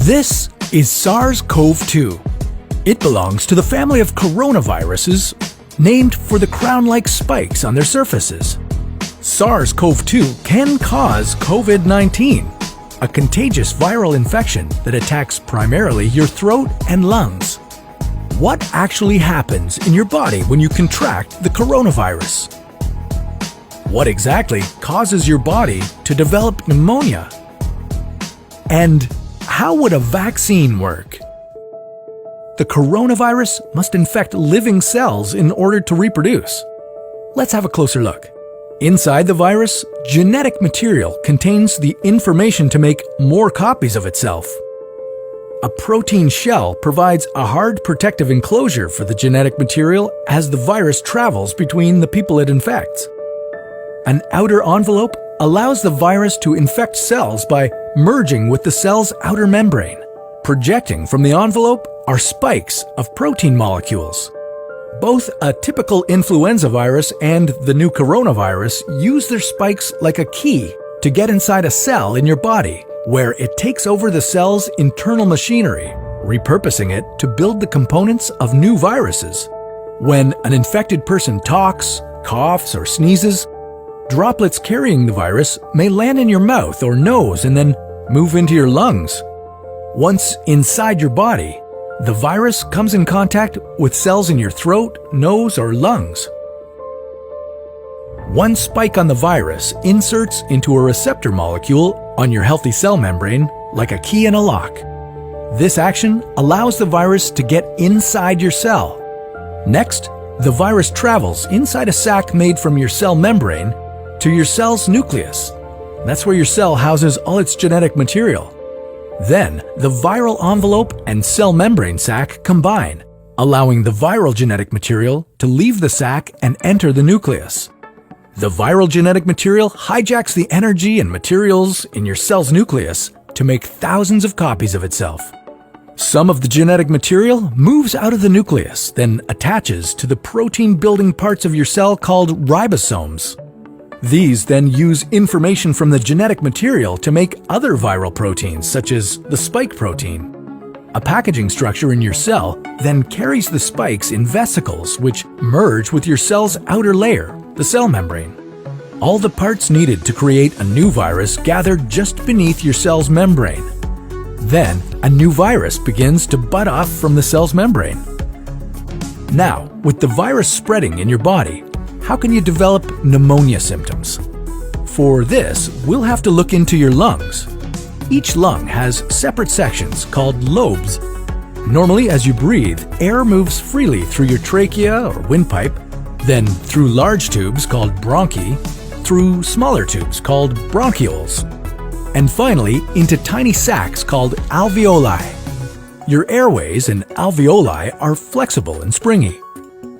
This is SARS-CoV-2. It belongs to the family of coronaviruses named for the crown-like spikes on their surfaces. SARS-CoV-2 can cause COVID-19, a contagious viral infection that attacks primarily your throat and lungs. What actually happens in your body when you contract the coronavirus? What exactly causes your body to develop pneumonia? And how would a vaccine work? The coronavirus must infect living cells in order to reproduce. Let's have a closer look. Inside the virus, genetic material contains the information to make more copies of itself. A protein shell provides a hard protective enclosure for the genetic material as the virus travels between the people it infects. An outer envelope allows the virus to infect cells by merging with the cell's outer membrane. Projecting from the envelope are spikes of protein molecules. Both a typical influenza virus and the new coronavirus use their spikes like a key to get inside a cell in your body, where it takes over the cell's internal machinery, repurposing it to build the components of new viruses. When an infected person talks, coughs, or sneezes, droplets carrying the virus may land in your mouth or nose and then move into your lungs. Once inside your body, the virus comes in contact with cells in your throat, nose, or lungs. One spike on the virus inserts into a receptor molecule on your healthy cell membrane like a key in a lock. This action allows the virus to get inside your cell. Next, the virus travels inside a sac made from your cell membrane to your cell's nucleus. That's where your cell houses all its genetic material. Then, the viral envelope and cell membrane sac combine, allowing the viral genetic material to leave the sac and enter the nucleus. The viral genetic material hijacks the energy and materials in your cell's nucleus to make thousands of copies of itself. Some of the genetic material moves out of the nucleus, then attaches to the protein-building parts of your cell called ribosomes. These then use information from the genetic material to make other viral proteins, such as the spike protein. A packaging structure in your cell then carries the spikes in vesicles, which merge with your cell's outer layer, the cell membrane. All the parts needed to create a new virus gather just beneath your cell's membrane. Then, a new virus begins to bud off from the cell's membrane. Now, with the virus spreading in your body, how can you develop pneumonia symptoms? For this, we'll have to look into your lungs. Each lung has separate sections called lobes. Normally, as you breathe, air moves freely through your trachea or windpipe, then through large tubes called bronchi, through smaller tubes called bronchioles, and finally into tiny sacs called alveoli. Your airways and alveoli are flexible and springy.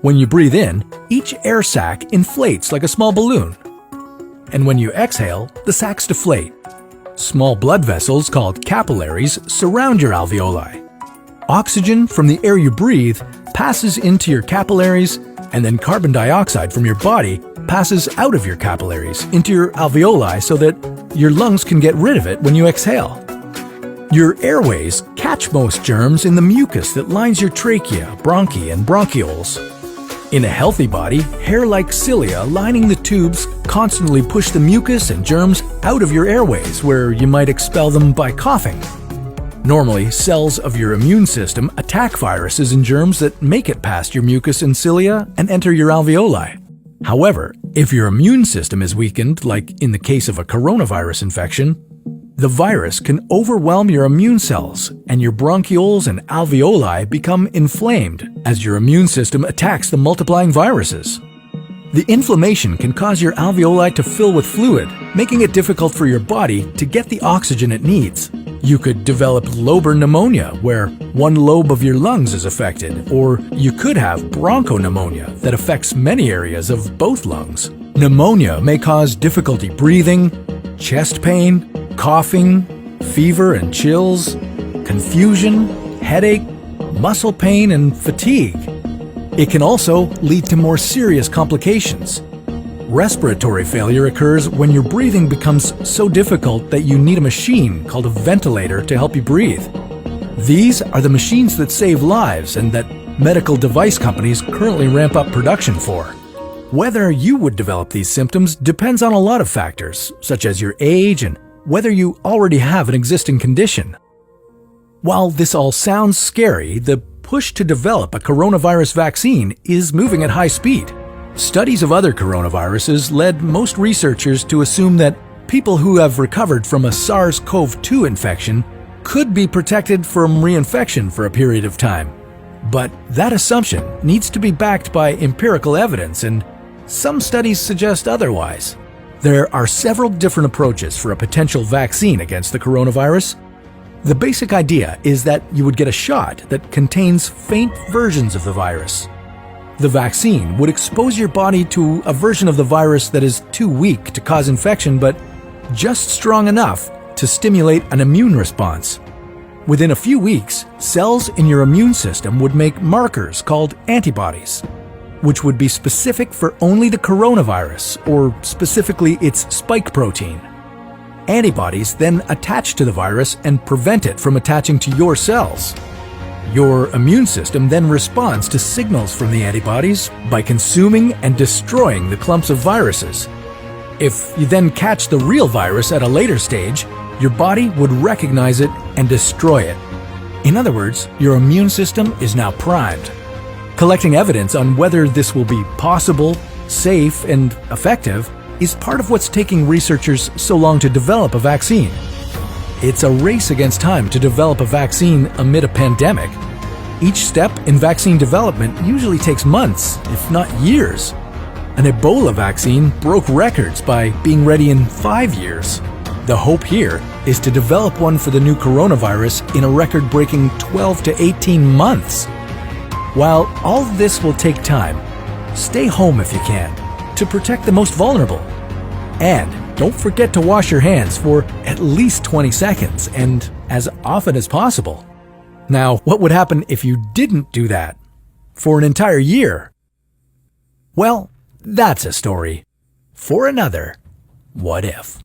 When you breathe in, each air sac inflates like a small balloon. And when you exhale, the sacs deflate. Small blood vessels called capillaries surround your alveoli. Oxygen from the air you breathe passes into your capillaries, and then carbon dioxide from your body passes out of your capillaries into your alveoli so that your lungs can get rid of it when you exhale. Your airways catch most germs in the mucus that lines your trachea, bronchi, and bronchioles. In a healthy body, hair-like cilia lining the tubes constantly push the mucus and germs out of your airways, where you might expel them by coughing. Normally, cells of your immune system attack viruses and germs that make it past your mucus and cilia and enter your alveoli. However, if your immune system is weakened, like in the case of a coronavirus infection, the virus can overwhelm your immune cells, and your bronchioles and alveoli become inflamed as your immune system attacks the multiplying viruses. The inflammation can cause your alveoli to fill with fluid, making it difficult for your body to get the oxygen it needs. You could develop lobar pneumonia, where one lobe of your lungs is affected, or you could have bronchopneumonia that affects many areas of both lungs. Pneumonia may cause difficulty breathing, chest pain, coughing, fever and chills, confusion, headache, muscle pain, and fatigue. It can also lead to more serious complications. Respiratory failure occurs when your breathing becomes so difficult that you need a machine called a ventilator to help you breathe. These are the machines that save lives and that medical device companies currently ramp up production for. Whether you would develop these symptoms depends on a lot of factors, such as your age and whether you already have an existing condition. While this all sounds scary, the push to develop a coronavirus vaccine is moving at high speed. Studies of other coronaviruses led most researchers to assume that people who have recovered from a SARS-CoV-2 infection could be protected from reinfection for a period of time. But that assumption needs to be backed by empirical evidence, and some studies suggest otherwise. There are several different approaches for a potential vaccine against the coronavirus. The basic idea is that you would get a shot that contains faint versions of the virus. The vaccine would expose your body to a version of the virus that is too weak to cause infection, but just strong enough to stimulate an immune response. Within a few weeks, cells in your immune system would make markers called antibodies, which would be specific for only the coronavirus, or specifically its spike protein. Antibodies then attach to the virus and prevent it from attaching to your cells. Your immune system then responds to signals from the antibodies by consuming and destroying the clumps of viruses. If you then catch the real virus at a later stage, your body would recognize it and destroy it. In other words, your immune system is now primed. Collecting evidence on whether this will be possible, safe, and effective is part of what's taking researchers so long to develop a vaccine. It's a race against time to develop a vaccine amid a pandemic. Each step in vaccine development usually takes months, if not years. An Ebola vaccine broke records by being ready in 5 years. The hope here is to develop one for the new coronavirus in a record-breaking 12 to 18 months. While all this will take time, stay home if you can, to protect the most vulnerable. And don't forget to wash your hands for at least 20 seconds and as often as possible. Now, what would happen if you didn't do that for an entire year? Well, that's a story for another What If.